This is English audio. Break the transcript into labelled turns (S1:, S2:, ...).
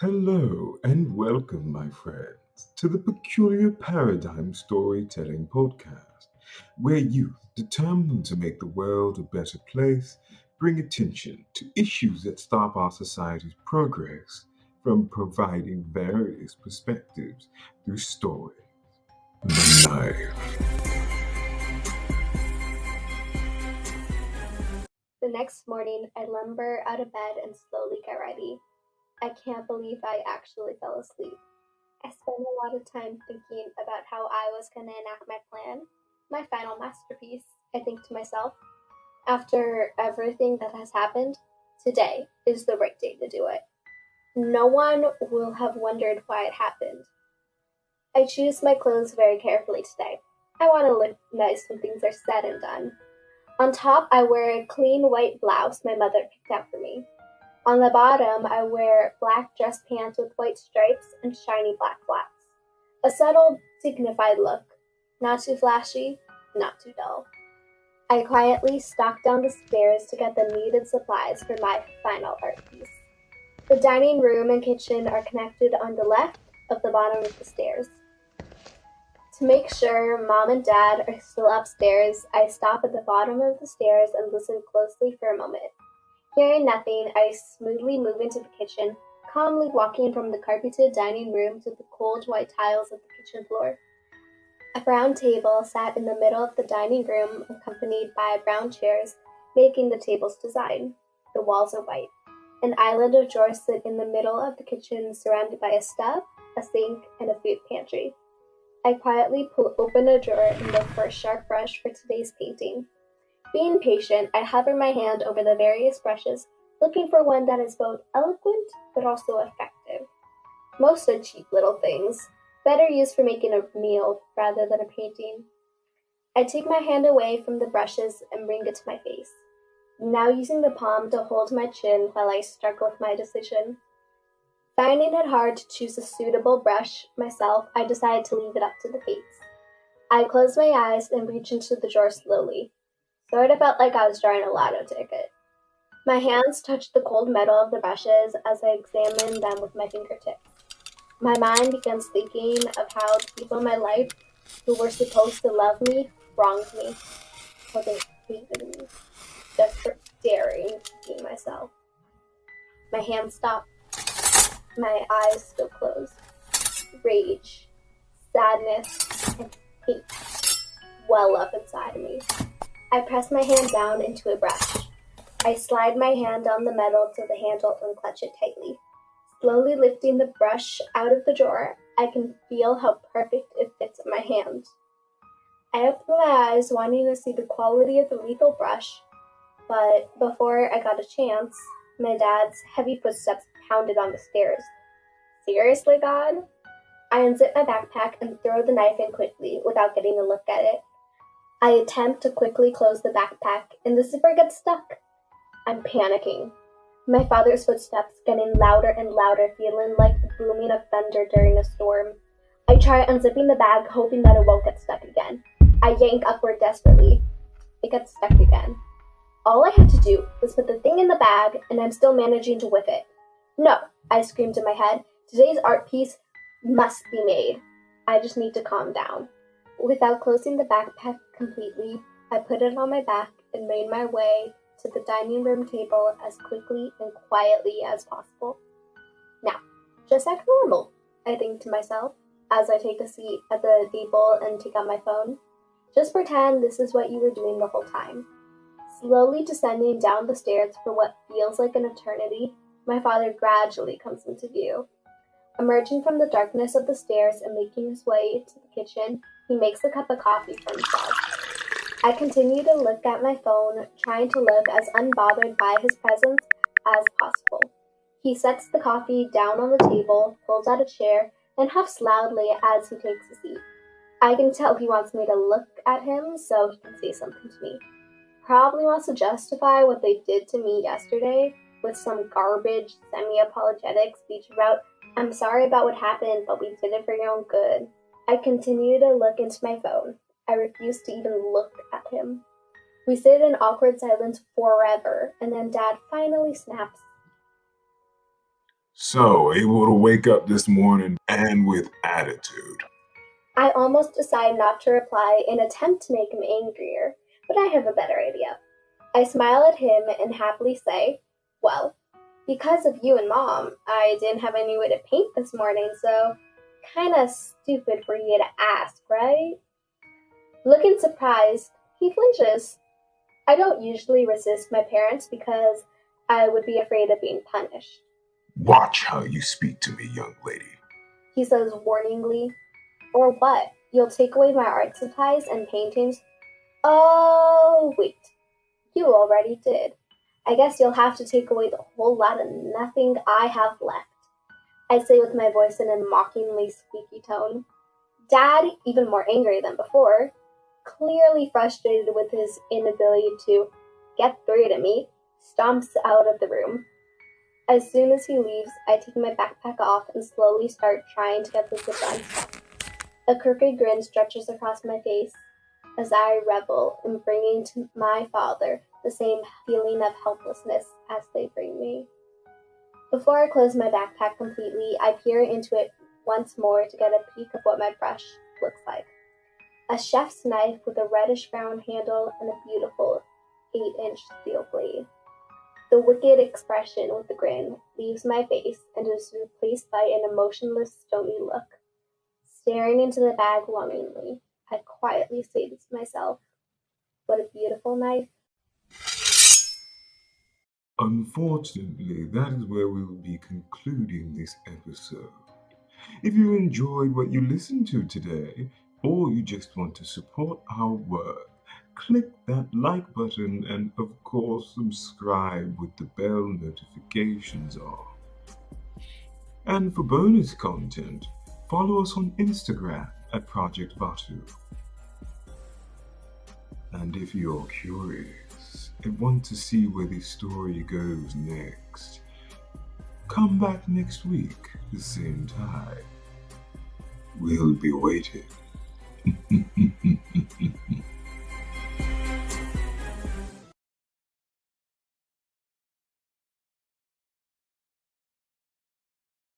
S1: Hello and welcome, my friends, to the Peculiar Paradigm Storytelling Podcast, where youth determined to make the world a better place bring attention to issues that stop our society's progress from providing various perspectives through story and life.
S2: The next morning, I lumber out of bed and slowly get ready. I can't believe I actually fell asleep. I spent a lot of time thinking about how I was going to enact my plan, my final masterpiece. I think to myself, after everything that has happened, today is the right day to do it. No one will have wondered why it happened. I choose my clothes very carefully today. I want to look nice when things are said and done. On top, I wear a clean white blouse my mother picked out for me. On the bottom, I wear black dress pants with white stripes and shiny black flats. A subtle, dignified look. Not too flashy, not too dull. I quietly stalk down the stairs to get the needed supplies for my final art piece. The dining room and kitchen are connected on the left of the bottom of the stairs. To make sure Mom and Dad are still upstairs, I stop at the bottom of the stairs and listen closely for a moment. Hearing nothing, I smoothly move into the kitchen, calmly walking from the carpeted dining room to the cold white tiles of the kitchen floor. A brown table sat in the middle of the dining room, accompanied by brown chairs, making the table's design. The walls are white. An island of drawers sit in the middle of the kitchen, surrounded by a stove, a sink, and a food pantry. I quietly pull open a drawer and look for a sharp brush for today's painting. Being patient, I hover my hand over the various brushes, looking for one that is both eloquent but also effective. Most are cheap little things, better used for making a meal rather than a painting. I take my hand away from the brushes and bring it to my face, now using the palm to hold my chin while I struggle with my decision. Finding it hard to choose a suitable brush myself, I decide to leave it up to the fates. I close my eyes and reach into the drawer slowly. Sort of felt like I was drawing a lotto ticket. My hands touch the cold metal of the brushes as I examine them with my fingertips. My mind begins thinking of how the people in my life who were supposed to love me wronged me, how they hated me, just for daring to be myself. My hands stop. My eyes still closed. Rage, sadness, and hate well up inside of me. I press my hand down into a brush. I slide my hand down the metal to the handle and clutch it tightly. Slowly lifting the brush out of the drawer, I can feel how perfect it fits in my hand. I open my eyes, wanting to see the quality of the lethal brush, but before I got a chance, my dad's heavy footsteps pounded on the stairs. Seriously, God? I unzip my backpack and throw the knife in quickly without getting a look at it. I attempt to quickly close the backpack, and the zipper gets stuck. I'm panicking. My father's footsteps getting louder and louder, feeling like the booming of thunder during a storm. I try unzipping the bag, hoping that it won't get stuck again. I yank upward desperately. It gets stuck again. All I had to do was put the thing in the bag, and I'm still managing to whip it. No, I screamed in my head. Today's art piece must be made. I just need to calm down. Without closing the backpack completely, I put it on my back and made my way to the dining room table as quickly and quietly as possible. Now, just act normal, I think to myself, as I take a seat at the table and take out my phone. Just pretend this is what you were doing the whole time. Slowly descending down the stairs for what feels like an eternity, my father gradually comes into view. Emerging from the darkness of the stairs and making his way to the kitchen, he makes a cup of coffee for himself. I continue to look at my phone, trying to look as unbothered by his presence as possible. He sets the coffee down on the table, pulls out a chair, and huffs loudly as he takes a seat. I can tell he wants me to look at him so he can say something to me. Probably wants to justify what they did to me yesterday with some garbage, semi-apologetic speech about, "I'm sorry about what happened, but we did it for your own good." I continue to look into my phone. I refuse to even look at him. We sit in awkward silence forever, and then Dad finally snaps.
S1: So, able to wake up this morning and with attitude.
S2: I almost decide not to reply in attempt to make him angrier, but I have a better idea. I smile at him and happily say, "Well, because of you and Mom, I didn't have any way to paint this morning, so kinda stupid for you to ask, right?" Looking surprised, he flinches. I don't usually resist my parents because I would be afraid of being punished.
S1: Watch how you speak to me, young lady.
S2: He says warningly, "Or what? You'll take away my art supplies and paintings?" "Oh, wait. You already did. I guess you'll have to take away the whole lot of nothing I have left," I say with my voice in a mockingly squeaky tone. Dad, even more angry than before, clearly frustrated with his inability to get through to me, stomps out of the room. As soon as he leaves, I take my backpack off and slowly start trying to get the zip unstuck. A crooked grin stretches across my face as I revel in bringing to my father the same feeling of helplessness as they bring me. Before I close my backpack completely, I peer into it once more to get a peek of what my brush looks like. A chef's knife with a reddish brown handle and a beautiful 8-inch steel blade. The wicked expression with the grin leaves my face and is replaced by an emotionless, stony look. Staring into the bag longingly, I quietly say to myself, "What a beautiful knife."
S1: Unfortunately, that is where we will be concluding this episode. If you enjoyed what you listened to today, or you just want to support our work, click that like button and, of course, subscribe with the bell notifications on. And for bonus content, follow us on Instagram at Project Vatu. And if you're curious and want to see where this story goes next, come back next week, the same time. We'll be waiting.